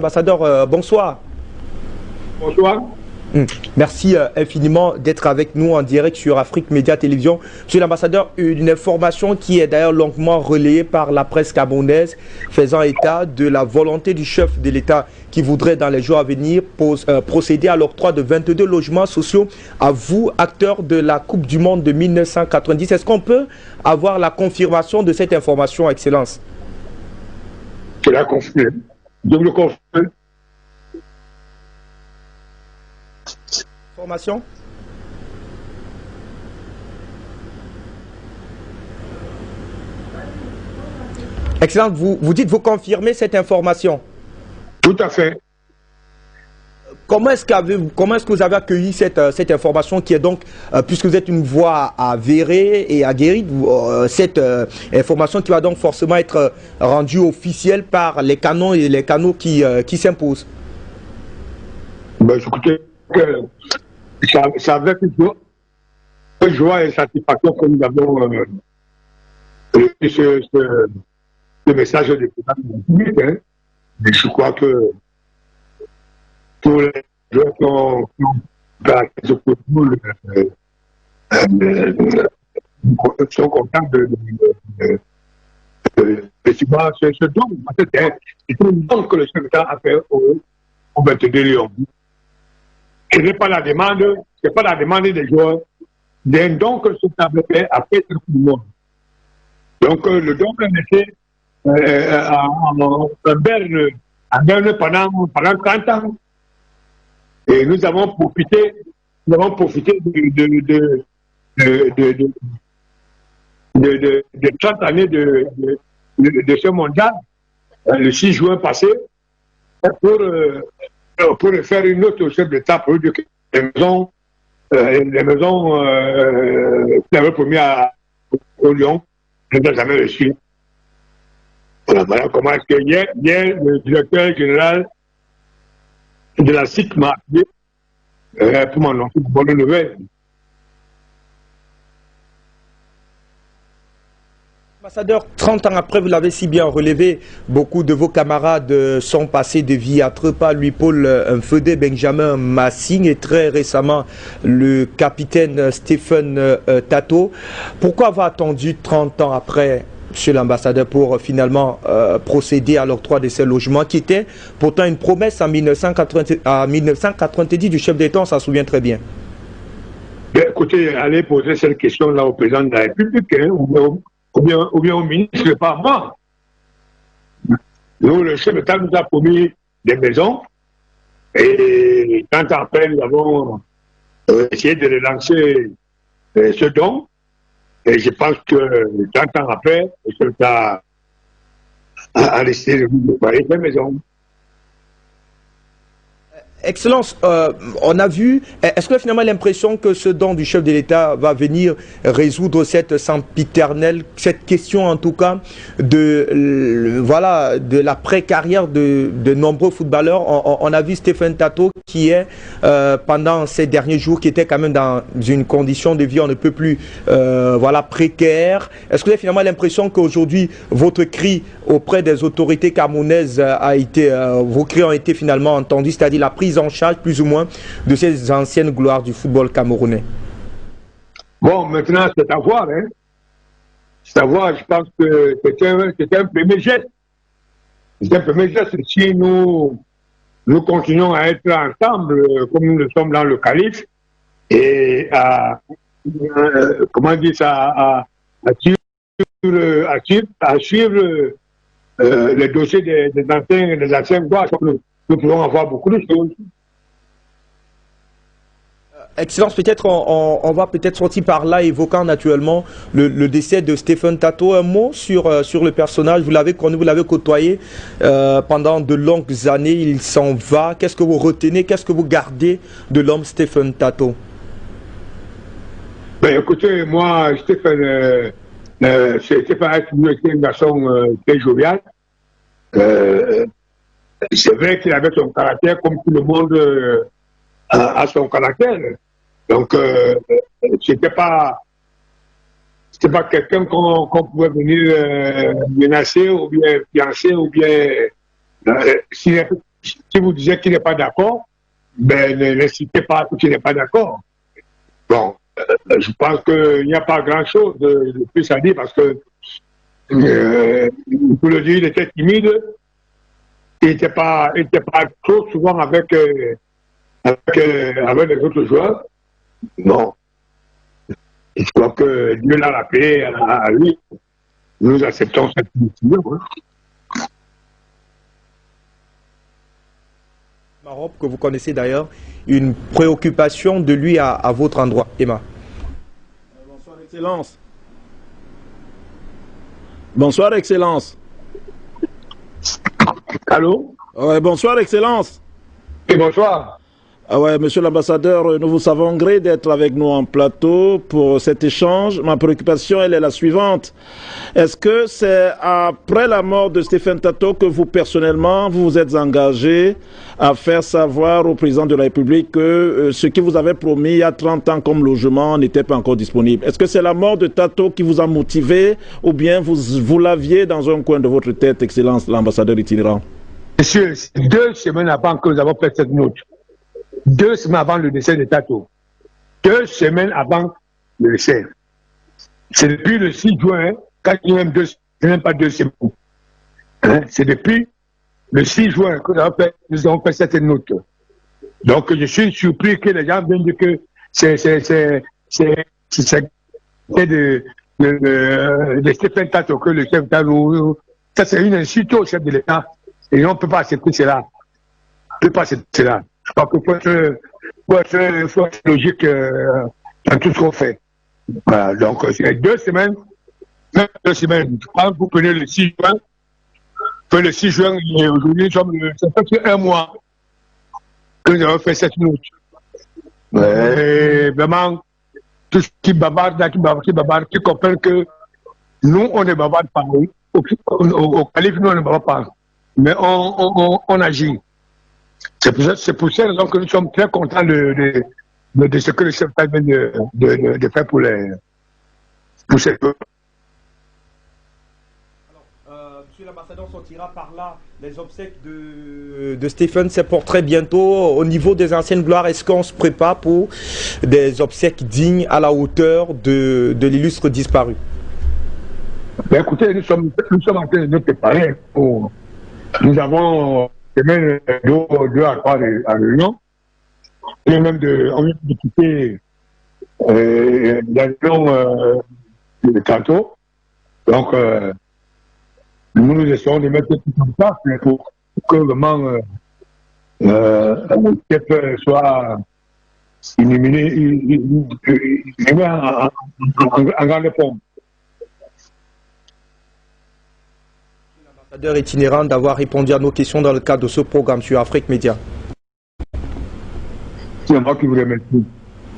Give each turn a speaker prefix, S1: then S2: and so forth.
S1: Ambassadeur, bonsoir.
S2: Bonsoir.
S1: Merci infiniment d'être avec nous en direct sur Afrique Média Télévision. Monsieur l'ambassadeur, une information qui est d'ailleurs longuement relayée par la presse camerounaise faisant état de la volonté du chef de l'État qui voudrait dans les jours à venir procéder à l'octroi de 22 logements sociaux à vous, acteurs de la Coupe du Monde de 1990. Est-ce qu'on peut avoir la confirmation de cette information, Excellence?
S2: Je la confirme. Je vous le confirme.
S1: Information. Excellent, vous dites, vous confirmez cette information?
S2: Tout à fait.
S1: Comment est-ce que vous avez accueilli cette information qui est donc, puisque vous êtes une voix avérée et aguerrie, cette information qui va donc forcément être rendue officielle par les canons et les canaux qui s'imposent?
S2: Ben, écoutez, c'est avec une joie et satisfaction que nous avons reçu ce message de public. Hein. Et je crois que tous les gens qui ont sont contents de ce don. C'est un don que le chef d'État a fait au 22 Lions. Ce n'est pas la demande, des joueurs, d'un don que le chef d'État a fait après tout le monde. Donc le don est été en Berne pendant 30 ans. Et nous avons profité de 30 années de ce mondial, le 6 juin passé, pour faire une autre chef d'État pour dire que les maisons qui avaient promis au Lyon ne l'ont jamais reçu. Voilà comment est-ce que hier, le directeur général de la SIC m'a appelé pour m'annoncer une bonne nouvelle.
S1: Ambassadeur, 30 ans après, vous l'avez si bien relevé, beaucoup de vos camarades sont passés de vie à Trepa, Louis-Paul Mfede, Benjamin Massing et très récemment le capitaine Stephen Tato. Pourquoi avoir attendu 30 ans après, monsieur l'ambassadeur, pour finalement procéder à l'octroi de ces logements qui était pourtant une promesse en 1990 du chef d'État, on s'en souvient très bien?
S2: Bien, écoutez, allez poser cette question-là au président de la République, hein, ou bien au ministre, pas moi. Nous, le chef d'État nous a promis des maisons et 30 ans après, nous avons essayé de relancer ce don. Et je pense que 30 ans après, le chef d'État a décidé de nous préparer des maisons.
S1: Excellence, on a vu, est-ce que finalement l'impression que ce don du chef de l'État va venir résoudre cette sempiternelle, cette question en tout cas de l'après-carrière de nombreux footballeurs? On a vu Stephen Tato qui est, pendant ces derniers jours, qui était quand même dans une condition de vie on ne peut plus précaire. Est-ce que vous avez finalement l'impression qu'aujourd'hui votre cri auprès des autorités camerounaises vos cris ont été finalement entendus, c'est-à-dire la prise en charge plus ou moins de ces anciennes gloires du football camerounais?
S2: Bon, maintenant c'est à voir. Hein. C'est à voir, je pense que c'était un premier geste. C'est un premier geste. Si nous continuons à être ensemble, comme nous le sommes dans le calife, et à suivre les dossiers des anciens gloires, nous pouvons avoir beaucoup de choses.
S1: Excellence, peut-être on va peut-être sortir par là évoquant naturellement le décès de Stephen Tato. Un mot sur le personnage, vous l'avez connu, vous l'avez côtoyé pendant de longues années, il s'en va. Qu'est-ce que vous retenez, qu'est-ce que vous gardez de l'homme Stephen Tato?
S2: Ben, écoutez, moi, Stephen a été un garçon très jovial. C'est vrai qu'il avait son caractère comme tout le monde a son caractère. Donc, c'était pas quelqu'un qu'on pouvait venir menacer ou bien fiancer ou bien si vous disiez qu'il n'est pas d'accord, ben, ne citez pas qu'il n'est pas d'accord. Bon, je pense qu'il n'y a pas grand-chose de plus à dire parce que, pour le dire, il était timide, il n'était pas trop souvent avec les autres joueurs. Non. Je crois que Dieu l'a rappelé à lui. Nous acceptons cette décision.
S1: Maroc, que vous connaissez d'ailleurs, une préoccupation de lui à votre endroit. Emma.
S3: Bonsoir, Excellence. Bonsoir, Excellence.
S2: Allô?
S3: Ouais, bonsoir, Excellence.
S2: Et bonsoir.
S3: Ah ouais, monsieur l'ambassadeur, nous vous savons gré d'être avec nous en plateau pour cet échange. Ma préoccupation, elle est la suivante. Est-ce que c'est après la mort de Stéphane Tato que vous, personnellement, vous vous êtes engagé à faire savoir au président de la République que ce qui vous avait promis il y a 30 ans comme logement n'était pas encore disponible? Est-ce que c'est la mort de Tato qui vous a motivé ou bien vous l'aviez dans un coin de votre tête, Excellence, l'ambassadeur itinérant?
S2: Monsieur, 2 semaines avant que nous avons fait cette note, 2 semaines avant le décès de Tato, 2 semaines avant le décès. C'est depuis le 6 juin, quand il y a même pas 2 semaines. Hein? C'est depuis le 6 juin que nous avons fait cette note. Donc je suis surpris que les gens viennent dire que c'est de Stéphane Tato que le chef d'État nous... Ça c'est une insulte au chef de l'État. Et on ne peut pas accepter cela. On ne peut pas accepter cela. Je crois qu'il faut être logique dans tout ce qu'on fait. Voilà, donc c'est 2 semaines, même 2 semaines. Quand vous prenez le 6 juin, le 6 juin, aujourd'hui, ça fait 1 mois que nous avons fait cette note. Vraiment, tout ce qui bavarde, qui comprennent que nous, on ne bavarde pas. Au calife, nous, on ne bavarde pas. Mais on agit. C'est pour cette raison que nous sommes très contents de ce que le chef vient de faire pour ces peuples.
S1: Monsieur l'ambassadeur, sortira par là les obsèques de Stéphane, c'est pour très bientôt. Au niveau des anciennes gloires, est-ce qu'on se prépare pour des obsèques dignes à la hauteur de l'illustre disparu?
S2: Ben écoutez, nous sommes en train de nous préparer. Nous avons demain 2 à 3 à réunion. On vient de quitter l'avion de tantôt. Donc, nous essayons de mettre tout en place pour que vraiment le chef soit illuminé en grande forme.
S1: L'ambassadeur itinérant d'avoir répondu à nos questions dans le cadre de ce programme sur Afrique Média.
S2: C'est moi qui vous remercie.